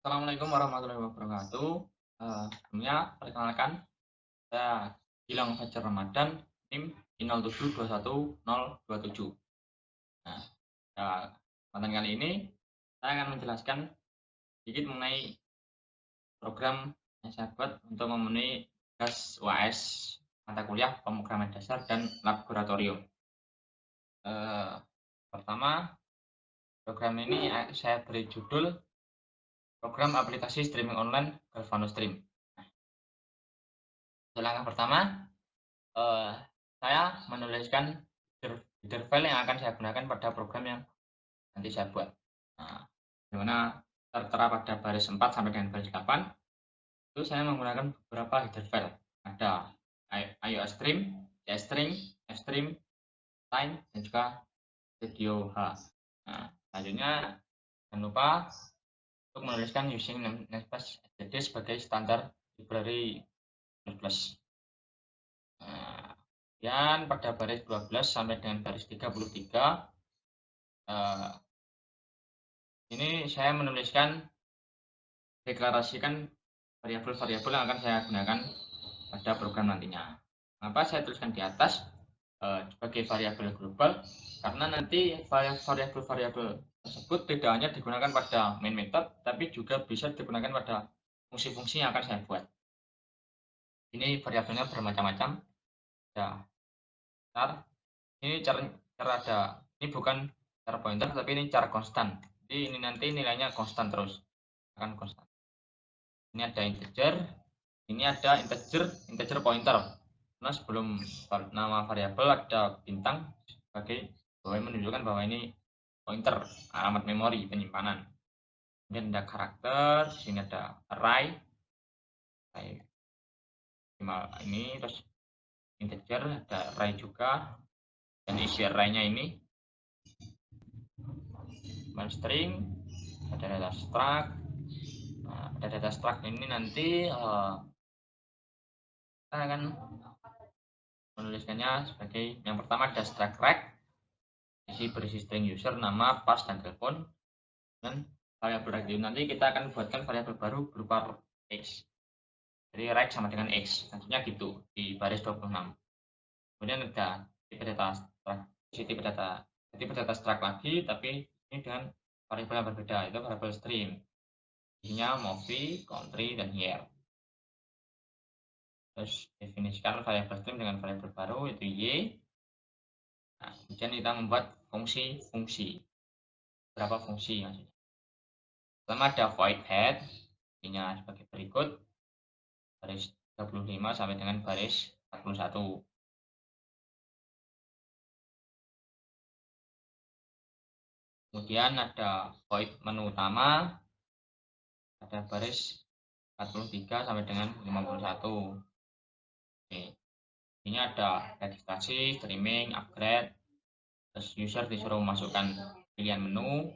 Assalamualaikum warahmatullahi wabarakatuh. Sebelumnya perkenalkan, saya Gilang Fajar Ramadan, NIM I07210027. Nah, pada kesempatan kali ini saya akan menjelaskan sedikit mengenai program yang saya buat untuk memenuhi tugas UAS mata kuliah pemrograman dasar dan laboratorium. Eh, Pertama, program ini saya beri judul Program Aplikasi Streaming Online Galvano Stream. Langkah pertama, eh, saya menuliskan header file yang akan saya gunakan pada program yang nanti saya buat. Nah, dimana tertera pada baris 4 sampai dengan baris 8, itu saya menggunakan beberapa header file. Ada iOS stream, JString, Fstream, Line, dan juga video H. Nah, selanjutnya jangan lupa untuk menuliskan using namespace STD sebagai standar library plus. Nah, kemudian pada baris 12 sampai dengan baris 33, ini saya menuliskan, deklarasikan variabel-variabel yang akan saya gunakan pada program nantinya. Kenapa saya tuliskan di atas sebagai variabel global? Karena nanti variabel-variabel tersebut tidak hanya digunakan pada main method, tapi juga bisa digunakan pada fungsi-fungsi yang akan saya buat. Ini variabelnya bermacam-macam. Ya, bentar. Ini cara ada, ini bukan cara pointer, tapi ini cara konstan. Jadi ini nanti nilainya konstan terus, akan konstan. Ini ada integer, ini ada integer pointer. Nah, sebelum nama variabel ada bintang sebagai bahwa menunjukkan bahwa ini pointer, alamat memori penyimpanan. Kemudian ada karakter, sini ada array ini, terus integer, ada array juga, dan isi array-nya ini string, ada data struct. Nah, pada data struct ini nanti kita akan menuliskannya sebagai yang pertama ada struct rect, isi berisi string user, nama, pas, dan telepon. Dan variabel rect ini nanti kita akan buatkan variabel baru berupa x. Jadi rect sama dengan x, tentunya gitu di baris 26. Kemudian ada tipe data struct, tipe data struct lagi, tapi ini dengan variabel yang berbeda, itu variabel stream. Isinya movie, country, dan year. Terus definisikan variabel stream dengan variabel baru, itu y. Nah, kemudian kita membuat fungsi-fungsi. Berapa fungsi maksudnya? Pertama ada void head, ininya sebagai berikut, baris 35 sampai dengan baris 41. Kemudian ada void menu utama, ada baris 43 sampai dengan 51. Oke. Ini ada registrasi, streaming, upgrade, terus user disuruh masukkan pilihan menu.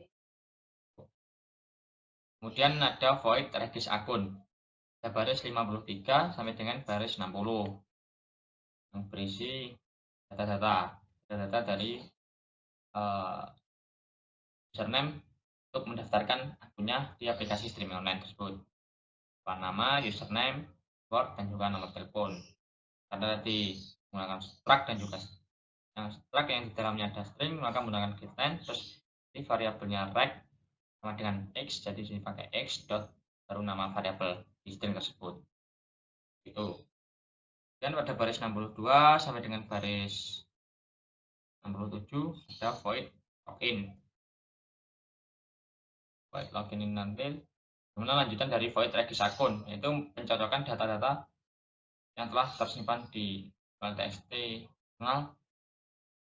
Kemudian ada void regis akun, ada baris 53 sampai dengan baris 60 yang berisi data-data dari username untuk mendaftarkan akunnya di aplikasi streaming online tersebut. Nama, username, password, dan juga nomor telepon. Karena tadi menggunakan struct dan juga yang struct yang di dalamnya ada string, maka menggunakan getLine, terus di variabelnya rect sama dengan x, jadi sini pakai x dot baru nama variabel di string tersebut. Itu. Dan pada baris 62 sampai dengan baris 67 ada void login. Void login ini nanti kemudian lanjutan dari void regis akun, yaitu pencocokan data-data yang telah tersimpan di file txt eksternal,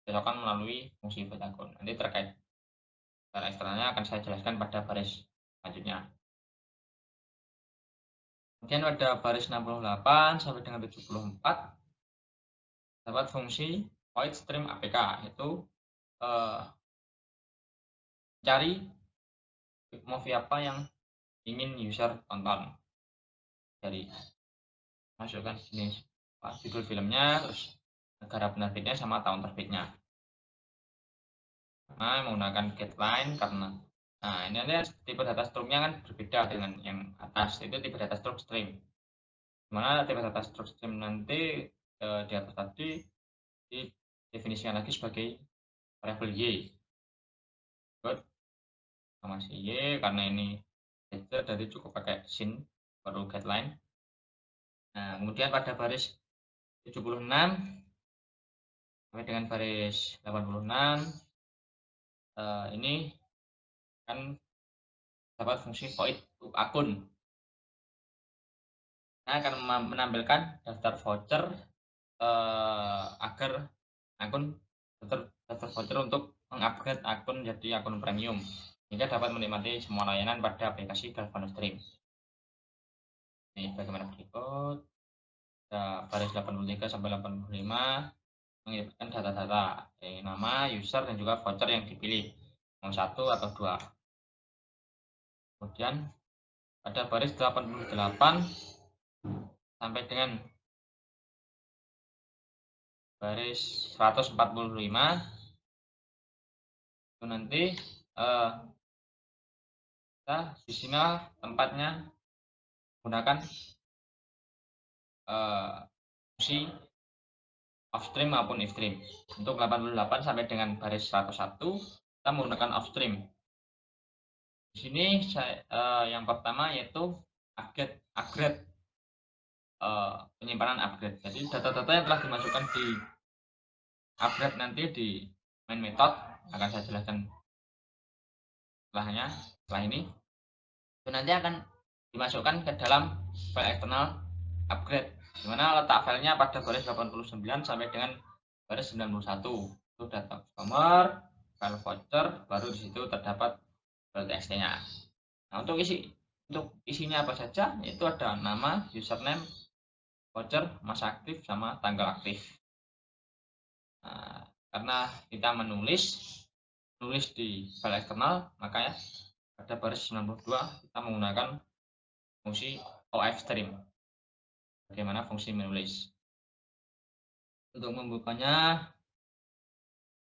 cocokkan melalui fungsi void akun. Nanti terkait cara eksternalnya akan saya jelaskan pada baris selanjutnya. Kemudian pada baris 68 sampai dengan 74 dapat fungsi void stream apk, yaitu cari movie apa yang ingin user tonton. Dari masukkan jenis judul filmnya, terus negara penerbitnya sama tahun terbitnya. Nah, menggunakan getLine karena Nah, ini nanti tipe data struct-nya kan berbeda dengan yang atas, itu tipe data struct stream. Dimana tipe data struct stream nanti di atas tadi didefinisikan lagi sebagai variabel y. Good. Sama si y, karena ini header, jadi cukup pakai sin baru guideline. Nah, kemudian pada baris 76 sampai dengan baris 86 ini kan dapat fungsi void akun. Nah, akan menampilkan daftar voucher agar akun daftar voucher untuk mengupgrade akun jadi akun premium sehingga dapat menikmati semua layanan pada aplikasi Galvano Stream. Ini bagaimana berikut. Baris 83 sampai 85 mengirimkan data-data nama, user, dan juga voucher yang dipilih, mau 1 atau 2. Kemudian pada baris 88 sampai dengan baris 145 itu nanti kita di sini tempatnya gunakan fungsi offstream maupun ifstream. Untuk 88 sampai dengan baris 101 kita menggunakan offstream. Di sini yang pertama yaitu upgrade penyimpanan upgrade. Jadi data-data yang telah dimasukkan di upgrade nanti di main method akan saya jelaskan setelah ini itu nanti akan dimasukkan ke dalam file eksternal upgrade, dimana letak filenya pada baris 89 sampai dengan baris 91 itu data customer, file voucher, baru di situ terdapat file txt-nya. Nah, untuk isinya apa saja, itu ada nama, username, voucher, masa aktif, sama tanggal aktif. Nah, karena kita menulis di file eksternal, makanya pada baris 92 kita menggunakan fungsi ofstream. Bagaimana fungsi menulis. Untuk membukanya,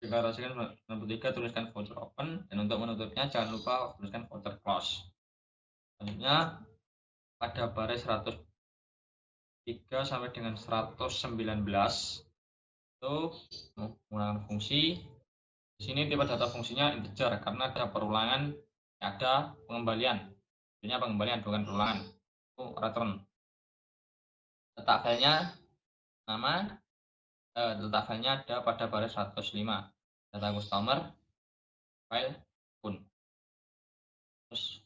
deklarasikan 93, tuliskan voucher open, dan untuk menutupnya jangan lupa tuliskan voucher close. Selanjutnya pada baris 103 sampai dengan 119 itu menggunakan fungsi. Di sini tipe data fungsinya integer karena ada perulangan, ada pengembalian. Ini pengembalian bukan perulangan. Itu return. Letak filenya nama, letak filenya ada pada baris 105. Data customer, file, pun. Terus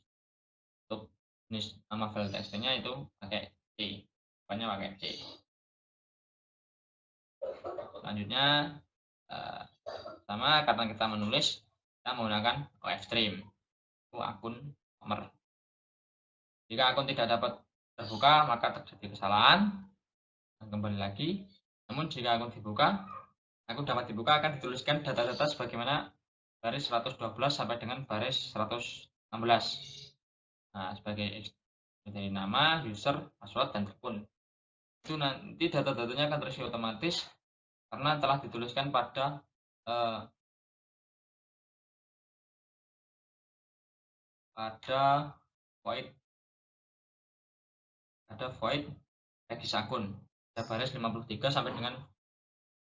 untuk jenis nama file txt-nya itu pakai C. Depannya pakai C. Selanjutnya sama karena kita menulis, kita menggunakan ofstream. Itu akun nomor. Jika akun tidak dapat terbuka, maka terjadi kesalahan. Dan kembali lagi. Namun jika akun dapat dibuka, akan dituliskan data-data sebagaimana baris 112 sampai dengan baris 116. Nah, sebagai nama, user, password, dan akun. Itu nanti data-datanya akan terisi otomatis karena telah dituliskan pada void regis akun pada baris 53 sampai dengan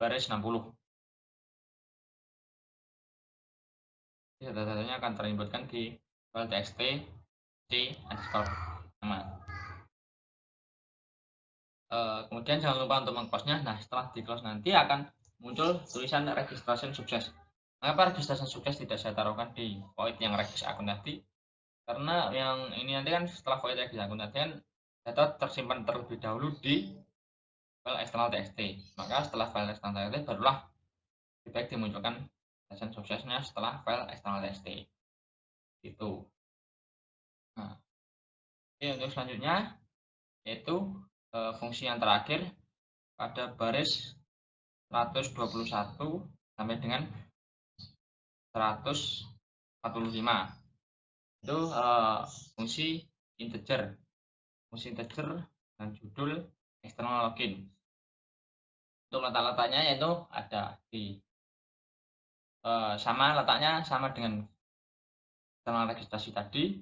baris 60. Data-datanya akan terinputkan di file txt c underscore nama. Kemudian jangan lupa untuk meng-close-nya. Nah, setelah di close nanti akan muncul tulisan registration sukses. Mengapa registration sukses tidak saya taruhkan di void yang regis akun tadi? Karena yang ini nanti kan setelah void regis akun tadi kan data tersimpan terlebih dahulu di file eksternal txt. Maka setelah file eksternal txt barulah lebih baik dimunculkan registration suksesnya setelah file eksternal txt. Itu. Nah, untuk selanjutnya yaitu fungsi yang terakhir pada baris 121 sampai dengan 145 itu fungsi integer dan judul external login. Untuk letaknya yaitu ada di letaknya sama dengan eksternal registrasi tadi,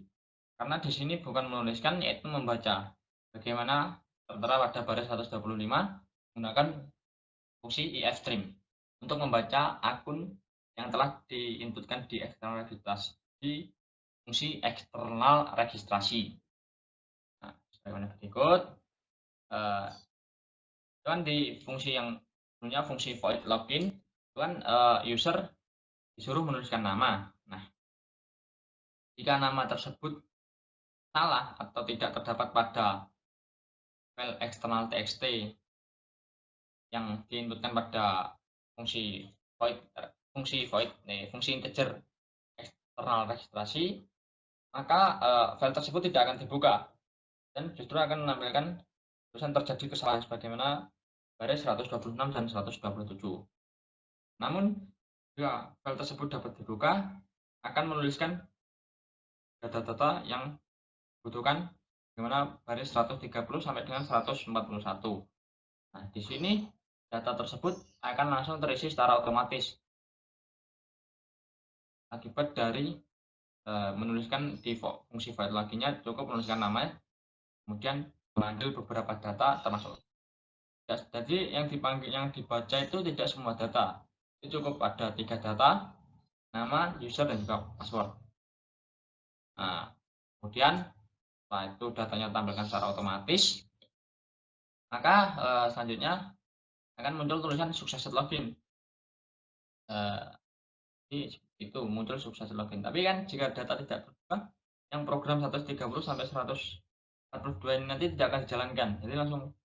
karena di sini bukan menuliskan yaitu membaca. Bagaimana tertera pada baris 125 menggunakan fungsi ifstream untuk membaca akun yang telah diinputkan di eksternal registrasi di fungsi eksternal registrasi. Nah, sebagaimana berikut, eh, itu kan di fungsi yang punya fungsi void login, itu kan user disuruh menuliskan nama. Nah, jika nama tersebut salah atau tidak terdapat pada file eksternal txt yang diinputkan pada fungsi fungsi integer eksternal registrasi, maka file tersebut tidak akan dibuka dan justru akan menampilkan tulisan terjadi kesalahan sebagaimana baris 126 dan 127. Namun, jika file tersebut dapat dibuka, akan menuliskan data-data yang dibutuhkan bagaimana baris 130 sampai dengan 141. Nah, di sini data tersebut akan langsung terisi secara otomatis akibat dari menuliskan di fungsi void login-nya cukup menuliskan nama, kemudian mengambil beberapa data termasuk. Jadi yang dibaca itu tidak semua data, itu cukup ada 3 data, nama, user, dan juga password. Nah, kemudian setelah itu datanya tampilkan secara otomatis, maka selanjutnya akan muncul tulisan sukses login. Itu muncul sukses login. Tapi kan jika data tidak berubah, yang program 130 sampai 142 ini nanti tidak akan dijalankan. Jadi langsung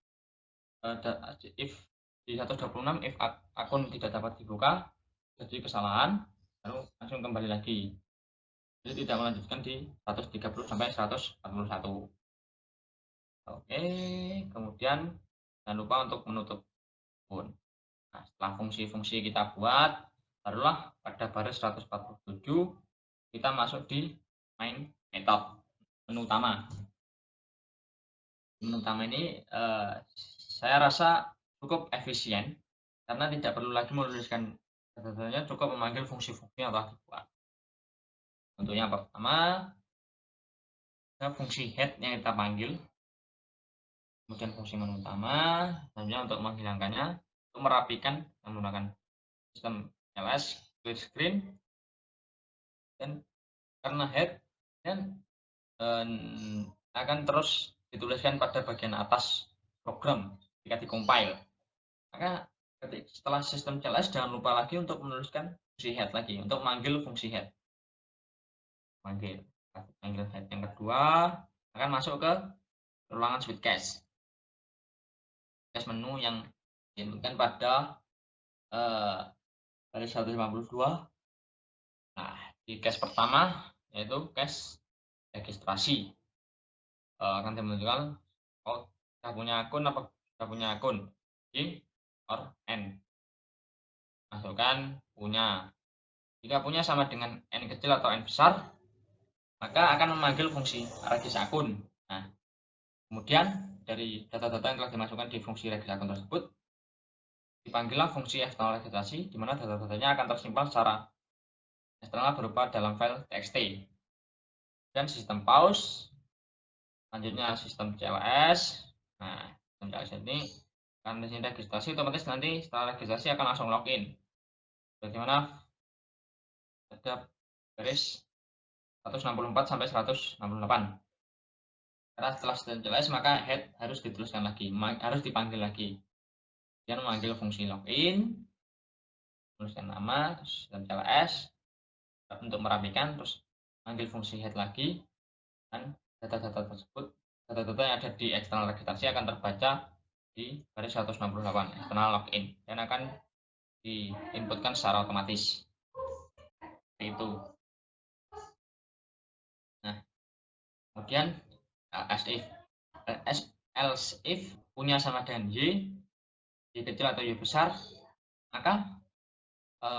if di 126 if akun tidak dapat dibuka, jadi kesalahan, lalu langsung kembali lagi. Jadi tidak melanjutkan di 130 sampai 141. Oke, kemudian jangan lupa untuk menutup akun. Nah, setelah fungsi-fungsi kita buat, barulah pada baris 147 kita masuk di main method, menu utama. Menu utama ini saya rasa cukup efisien karena tidak perlu lagi menuliskan data-datanya, cukup memanggil fungsi-fungsi yang telah dibuat. Untuk yang pertama, ada fungsi head yang kita panggil, kemudian fungsi menu utama, selanjutnya untuk menghilangkannya, untuk merapikan menggunakan sistem ls clear screen, dan karena head dan akan terus dituliskan pada bagian atas program ketika dikompil. Maka setelah sistem CLS jangan lupa lagi untuk menuliskan fungsi head lagi, untuk manggil fungsi head. Manggil head yang kedua akan masuk ke ruangan switch cache. Cache menu yang diinputkan pada baris 152. Nah, di cache pertama yaitu cache registrasi. Akan dimunculkan sudah punya akun apa sudah punya akun di or n, masukkan punya. Jika punya sama dengan n kecil atau n besar, maka akan memanggil fungsi regis akun. Nah, kemudian dari data-data yang telah dimasukkan di fungsi regis akun tersebut, dipanggillah fungsi eksternal registrasi, di mana data-datanya akan tersimpan secara eksternal berupa dalam file txt. Dan sistem pause, selanjutnya sistem CLS. Nah, sistem CLS ini karena di sini registrasi, otomatis nanti setelah registrasi akan langsung login. Bagaimana ada baris 164 sampai 168. Karena setelah sistem CLS maka head harus dituliskan lagi, harus dipanggil lagi. Kemudian memanggil fungsi login, tuliskan nama, terus sistem CLS untuk merapikan, terus panggil fungsi head lagi, dan data-data tersebut, data-data yang ada di eksternal registrasi akan terbaca di baris 168 eksternal login dan akan diinputkan secara otomatis. Seperti itu. Nah, kemudian else if punya sama dengan y kecil atau y besar, maka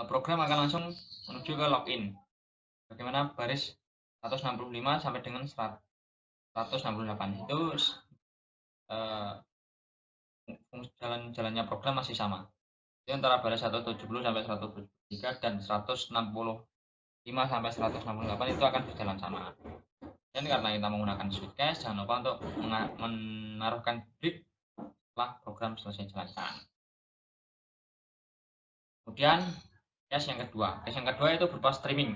program akan langsung menuju ke login. Bagaimana baris 165 sampai dengan 168 itu jalannya program masih sama. Jadi antara baris 170 sampai 173 dan 160 5 sampai 168 itu akan berjalan sama. Dan karena kita menggunakan Sweetcast, jangan lupa untuk menaruhkan break setelah program selesai dijalankan. Kemudian case yang kedua. Case yang kedua itu berupa streaming.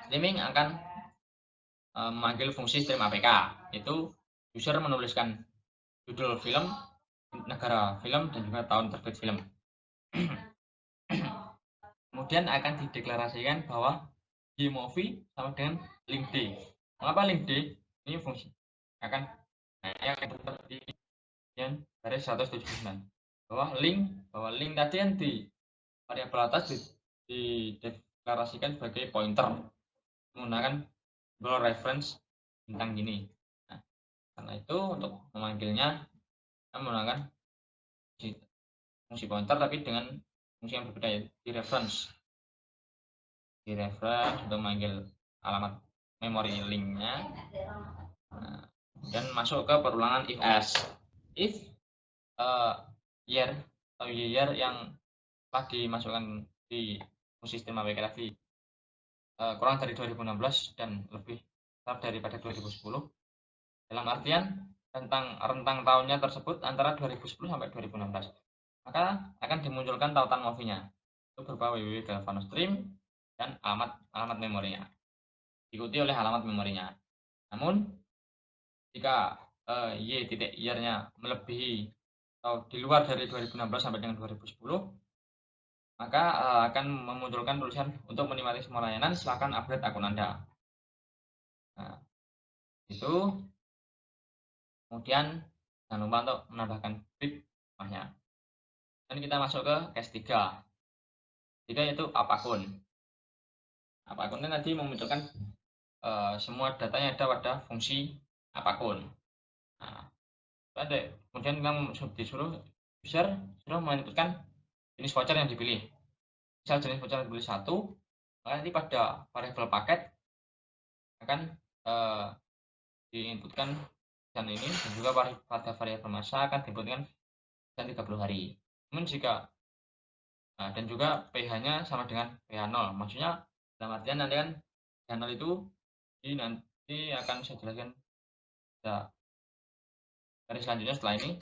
Streaming akan memanggil fungsi stream APK. Itu user menuliskan judul film, negara film, dan juga tahun terbit film. Kemudian akan dideklarasikan bahwa Gmovie sama dengan link D. Mengapa link D? Ini fungsi akan tetap di baris 179 bahwa link tadi yang di variabel atas dideklarasikan sebagai pointer menggunakan global reference bintang gini. Nah, karena itu untuk memanggilnya kita menggunakan fungsi pointer tapi dengan fungsi yang berbeda, yaitu di reference untuk memanggil alamat memori linknya. Nah, dan masuk ke perulangan if else. If year atau year yang telah dimasukkan di sistem APK tadi kurang dari 2016 dan lebih besar daripada 2010, dalam artian tentang rentang tahunnya tersebut antara 2010 sampai 2016, maka akan dimunculkan tautan movie-nya itu berupa www.galvanostream dan alamat memorinya, diikuti oleh alamat memorinya. Namun jika y.year-nya melebihi atau di luar dari 2016 sampai dengan 2010, maka akan memunculkan tulisan untuk menikmati semua layanan silakan upgrade akun Anda. Nah, itu kemudian jangan lupa untuk menambahkan bit rumahnya. Dan kita masuk ke case 3. 3 yaitu apakun. Apakun ini tadi memunculkan semua data yang ada pada fungsi apakun. Nah, kemudian kita disuruh user menentukan jenis voucher yang dipilih. Misal jenis voucher yang dipilih 1, maka nanti pada variabel paket akan diinputkan dan ini, dan juga pada variabel masa akan diinputkan dan 30 hari. Namun jika dan juga pH-nya sama dengan pH 0. Maksudnya dalam artian nanti kan pH 0 itu nanti akan saya jelaskan dari selanjutnya setelah ini.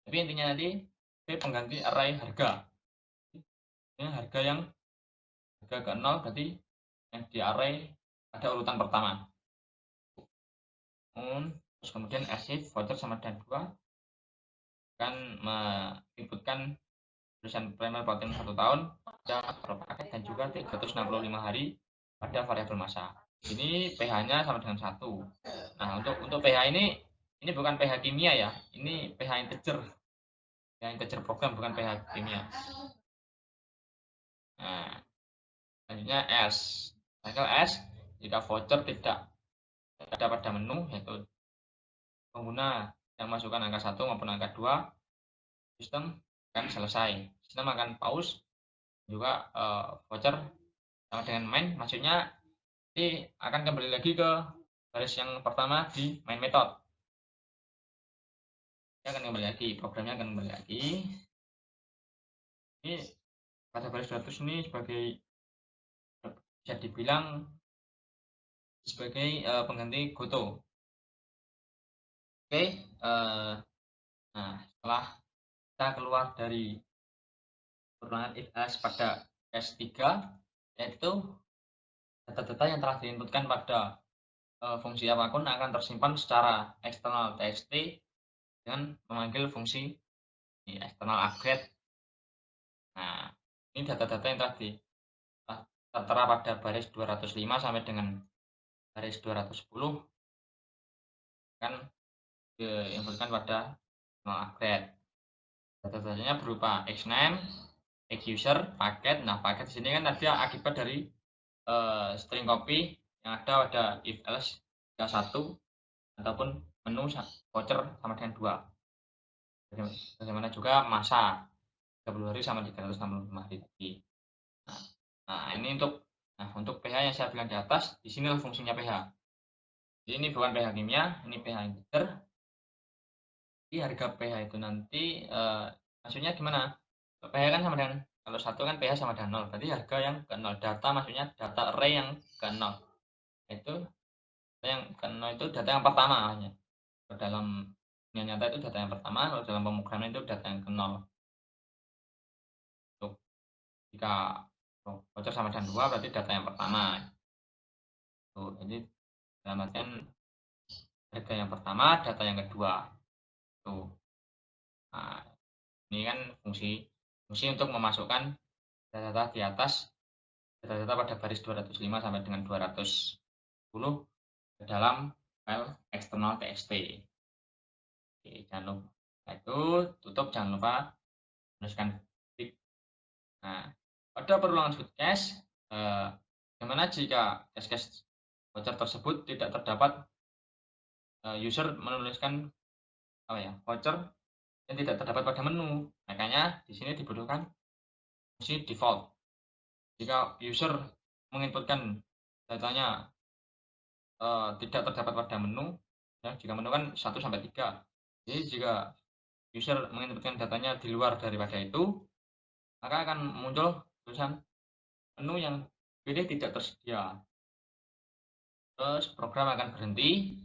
Tapi intinya nanti pengganti array harga. Ini harga ke 0 berarti yang di array ada urutan pertama. Terus kemudian asif voucher sama dengan 2 akan menginputkan tulisan primer protein 1 tahun pada paket dan juga 365 hari pada variabel masa. Ini pH-nya sama dengan 1. Nah, untuk pH ini bukan pH kimia ya. Ini pH integer. pH integer program, bukan pH kimia. Nah, selanjutnya S. Cycle S jika voucher tidak ada pada menu, yaitu pengguna yang masukkan angka 1 maupun angka 2, sistem akan selesai. Sistem akan pause. Juga voucher sama dengan main, maksudnya ini akan kembali lagi ke baris yang pertama di main method. Dia akan kembali lagi, programnya akan kembali lagi. Ini pada baris 200 ini bisa dibilang sebagai pengganti Goto. Oke, nah setelah kita keluar dari perulangan if else pada S3, yaitu data-data yang telah diinputkan pada fungsi apapun akan tersimpan secara eksternal txt dengan memanggil fungsi eksternal upgrade. Nah, ini data-data yang telah tertera pada baris 205 sampai dengan baris 210 kan diinputkan pada upgrade. Data-datanya berupa xname, xuser, paket. Nah, paket di sini kan ada akibat dari string copy yang ada pada if else 1 ataupun menu voucher sama dengan 2. Bagaimana juga masa 30 hari sama 365 hari tadi. Nah, ini untuk pH yang saya bilang di atas, di sinilah fungsinya pH. Jadi ini bukan pH kimia, ini pH integer. Jadi harga pH itu nanti maksudnya gimana? pH kan sama dengan Kalau 1 kan pH sama dengan 0, berarti harga yang ke 0. Data maksudnya data array yang ke 0. Itu yang ke 0 itu data yang pertama hanya. Kalau dalam dunia nyata itu data yang pertama, kalau dalam pemrograman itu data yang ke 0. Tuh, jika voucher sama dengan 2 berarti data yang pertama. Tuh, jadi dalam artian harga yang pertama, data yang kedua. Tuh. Nah, ini kan fungsi untuk memasukkan data-data di atas data-data pada baris 205 sampai dengan 210 ke dalam file eksternal txt. Oke, jangan lupa. Nah, itu tutup, jangan lupa menuliskan titik. Nah, pada perulangan Sweetcache, bagaimana jika cache-cache voucher tersebut tidak terdapat user menuliskan voucher yang tidak terdapat pada menu. Makanya di sini dibutuhkan fungsi default. Jika user menginputkan datanya tidak terdapat pada menu, ya, jika menu kan 1 sampai 3. Jadi jika user menginputkan datanya di luar daripada itu, maka akan muncul tulisan menu yang pilih tidak tersedia. Terus program akan berhenti,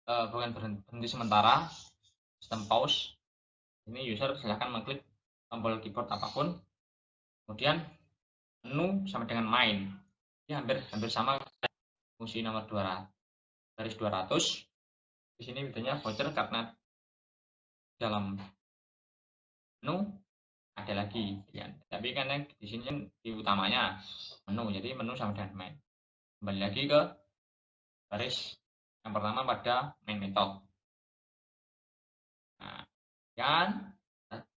bukan berhenti sementara, sistem pause. Ini user silahkan mengklik tombol keyboard apapun, kemudian menu sama dengan main. Ini hampir sama fungsi nomor 200 garis 200. Di sini bedanya voucher karena dalam menu ada lagi ya. Tapi karena di sini di utamanya menu, jadi menu sama dengan main. Kembali lagi ke garis yang pertama pada main method. Nah, dan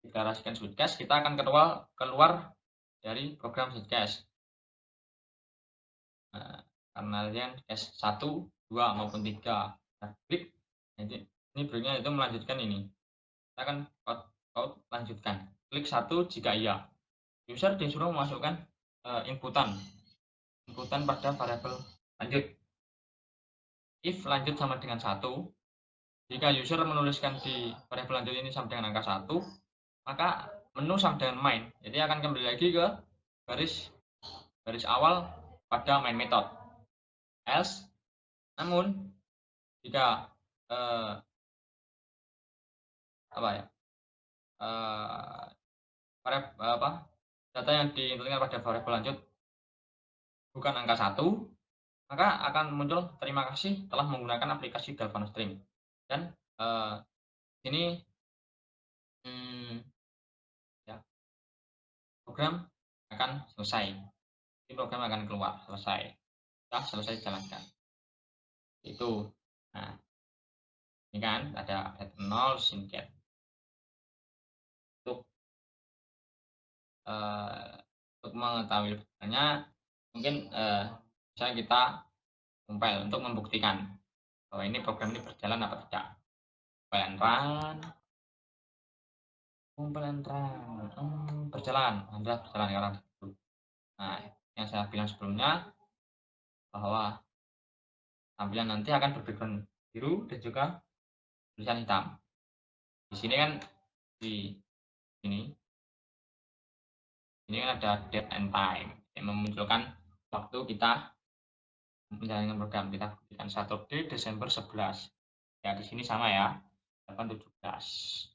deklarasikan Sweetcache, kita akan keluar dari program Sweetcache. Nah, karena kalian cache 1, 2 maupun 3. Nah, klik. Jadi ini berikutnya itu melanjutkan ini. Kita akan out lanjutkan. Klik 1 jika iya. User disuruh memasukkan inputan pada variabel lanjut. If lanjut sama dengan 1, jika user menuliskan di variabel lanjut ini sama dengan angka 1, maka menu sama dengan main. Jadi akan kembali lagi ke garis awal pada main method. Else, namun jika data yang diinputkan pada variabel lanjut bukan angka 1, maka akan muncul terima kasih telah menggunakan aplikasi Galvano Stream. Dan ini ya, program akan selesai. Ini program akan keluar selesai. Sudah selesai dijalankan. Itu. Nah, ini kan ada 0 syncat. Untuk mengetahui lebih banyak, mungkin bisa kita compile untuk membuktikan bahwa ini program ini berjalan apa tidak. Compile and run, berjalan, Anda berjalan sekarang. Nah, yang saya bilang sebelumnya bahwa tampilan nanti akan berbackground biru dan juga tulisan hitam. Di sini kan di ini kan ada date and time yang memunculkan waktu kita menjalankan program. Kita buktikan Saturday Desember 11. Ya, di sini sama ya, 8:17.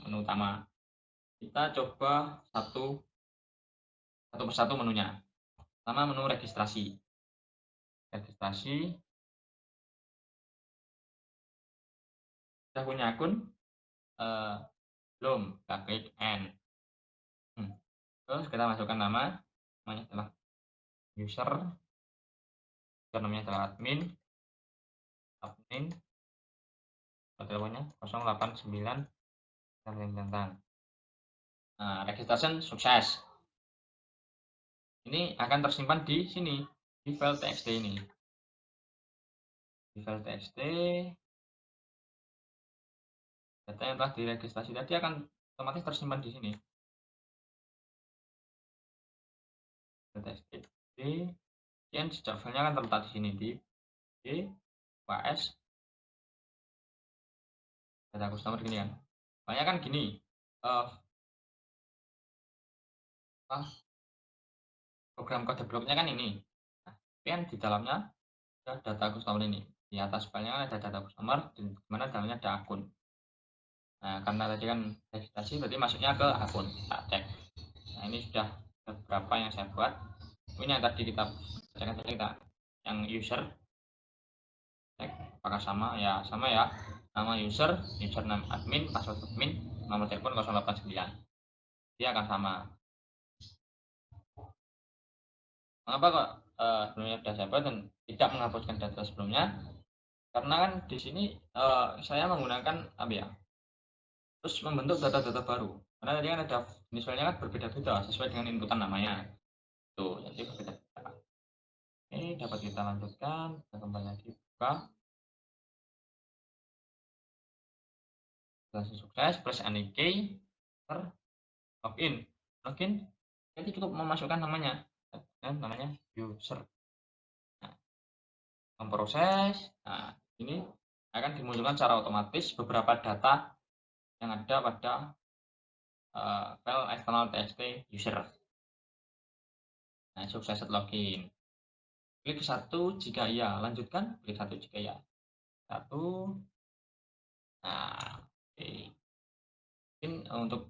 Menu utama. Kita coba satu persatu menunya. Pertama menu registrasi. Sudah punya akun? Belum, kita klik N. Terus kita masukkan namanya adalah user namanya adalah admin, teleponnya 089 tentang. Nah, registration sukses. Ini akan tersimpan di sini, di file txt ini. Di file txt, data yang telah diregistrasi tadi akan otomatis tersimpan di sini. Txt, kemudian sejak filenya akan terletak di sini di ws data customer gini kan. Banyak kan gini, program kode bloknya kan ini. Nah, tapi kan di dalamnya ada data customer ini. Di atas filenya ada data customer, di mana dalamnya ada akun. Nah, karena tadi kan registrasi berarti masuknya ke akun. Tak cek. Nah, ini sudah beberapa yang saya buat. Ini yang tadi kita cek kita yang user cek apakah sama ya, nama user, username admin, password admin, nomor telepon 089 dia akan sama. Mengapa kok sebelumnya sudah saya buat dan tidak menghapuskan data sebelumnya? Karena kan di sini saya menggunakan apa ya, terus membentuk data-data baru. Karena tadi kan ada jenis filenya kan berbeda-beda sesuai dengan inputan namanya. Tuh, jadi berbeda-beda. Ini dapat kita lanjutkan, kita kembali lagi buka. Setelah sukses, press any key, login. Login, jadi cukup memasukkan namanya, namanya user. Nah, memproses. Nah, ini akan dimunculkan secara otomatis beberapa data yang ada pada file external txt user. Nah, sukses login. Klik satu jika iya, lanjutkan. Klik satu jika iya. Satu. Nah, oke. Mungkin untuk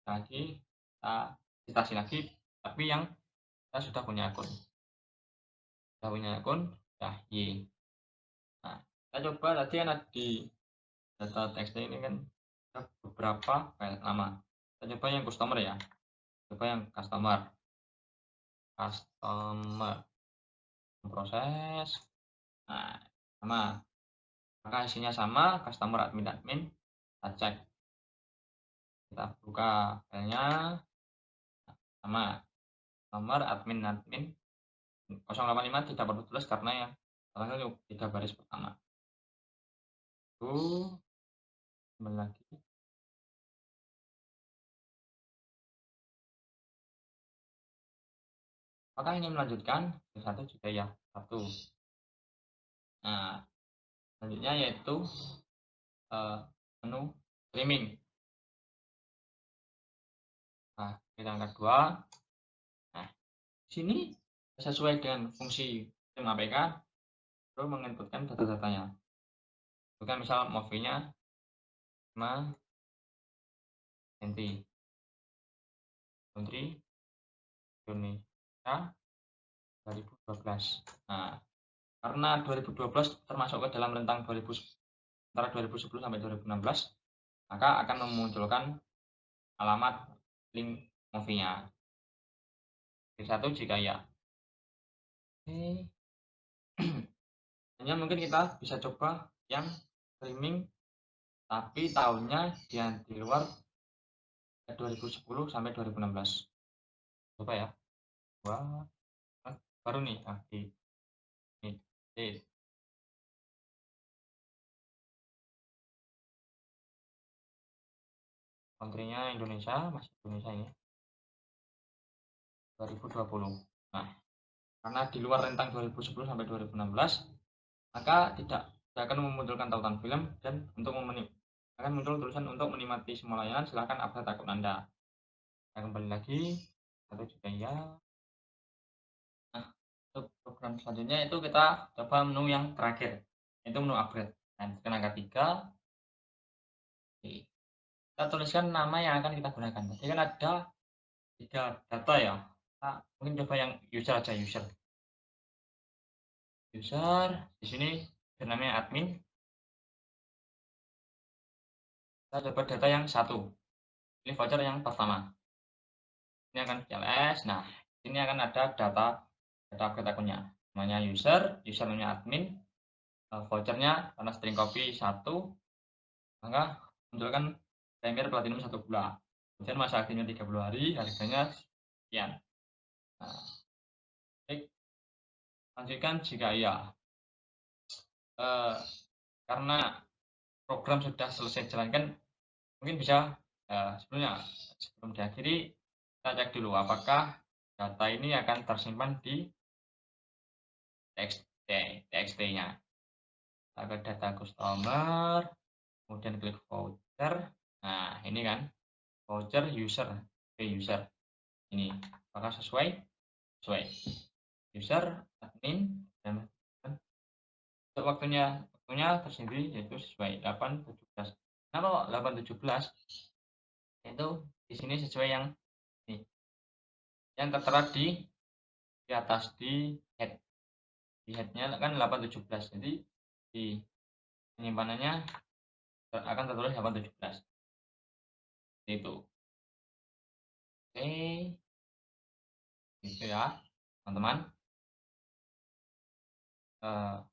lagi kita visitasi lagi, tapi yang kita sudah punya akun. Sudah Y. Nah, kita coba tadi kan di data txt ini kan ada beberapa file lama. Kita coba yang customer ya. Coba yang customer. Proses. Nah, sama. Maka isinya sama, customer admin. Kita cek. Kita buka filenya. Sama. Nomor admin 085 tidak perlu tulis karena ya terakhir 3 baris pertama. Itu kembali lagi. Apakah ini melanjutkan? Satu juga ya. Satu. Nah, selanjutnya yaitu menu streaming. Nah, kita angkat 2. Nah, sini sesuai dengan fungsi stream APK, perlu menginputkan data-datanya. Bukan misal movie-nya 5 cm. Country Indonesia 2012. Nah, karena 2012 termasuk ke dalam rentang 2000 antara 2010 sampai 2016, maka akan memunculkan alamat link movie-nya. Satu jika ya. Oke. Hanya mungkin kita bisa coba yang streaming tapi tahunnya di luar 2010 sampai 2016. Coba ya. Wah, baru nih. Di country-nya Indonesia, masih Indonesia ini. 2020. Nah, karena di luar rentang 2010 sampai 2016, maka tidak akan memunculkan tautan film dan untuk akan muncul tulisan untuk menikmati semua layanan silahkan update akun Anda. Kita kembali lagi, satu juga ya. Nah, untuk program selanjutnya itu kita coba menu yang terakhir, itu menu upgrade. Nah, tekan angka 3. Kita tuliskan nama yang akan kita gunakan. Tadi kan ada 3 data ya. Nah, mungkin coba yang user aja, user. Di sini namanya admin. Kita coba data yang 1. Ini voucher yang pertama. Ini akan CLS. Nah, ini akan ada data upgrade akunnya. Namanya username admin, vouchernya karena string copy 1, maka munculkan premier platinum 1 bulan. Kemudian masa aktifnya 30 hari, harganya sekian. Nah, lanjutkan jika iya. Karena program sudah selesai jalankan, mungkin bisa sebelum diakhiri kita cek dulu apakah data ini akan tersimpan di txt-nya. Kita data customer, kemudian klik voucher. Nah, ini kan voucher user. ini. Apakah sesuai? Sesuai. User, admin, dan untuk waktunya tersendiri yaitu sesuai 8:17. Kenapa kok 8:17? Itu di sini sesuai yang ini, yang tertera di atas di headnya kan 8:17. Jadi di penyimpanannya akan tertulis 8:17 itu. Oke, gitu ya teman-teman. Nah,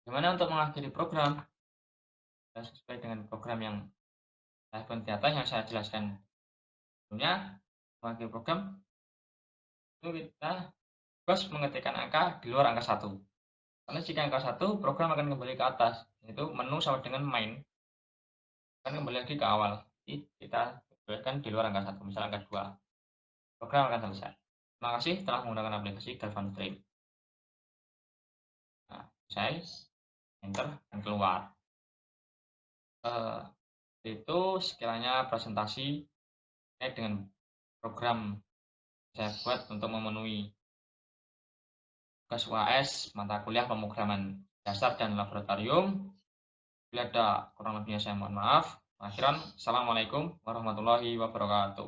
gimana untuk mengakhiri program? Sesuai dengan program yang saya di atas yang saya jelaskan sebelumnya. Mengakhiri program itu kita harus mengetikkan angka di luar angka 1. Karena jika angka 1, program akan kembali ke atas, yaitu menu sama dengan main akan kembali lagi ke awal. Jadi kita tuliskan di luar angka 1, misalnya angka 2. Program akan selesai. Terima kasih telah menggunakan aplikasi Galvan Frame. Nah, selesai, enter, dan keluar. Itu sekiranya presentasi terkait dengan program saya buat untuk memenuhi tugas UAS mata kuliah pemrograman dasar dan laboratorium. Bila ada kurang lebihnya saya mohon maaf. Akhiran, assalamualaikum warahmatullahi wabarakatuh.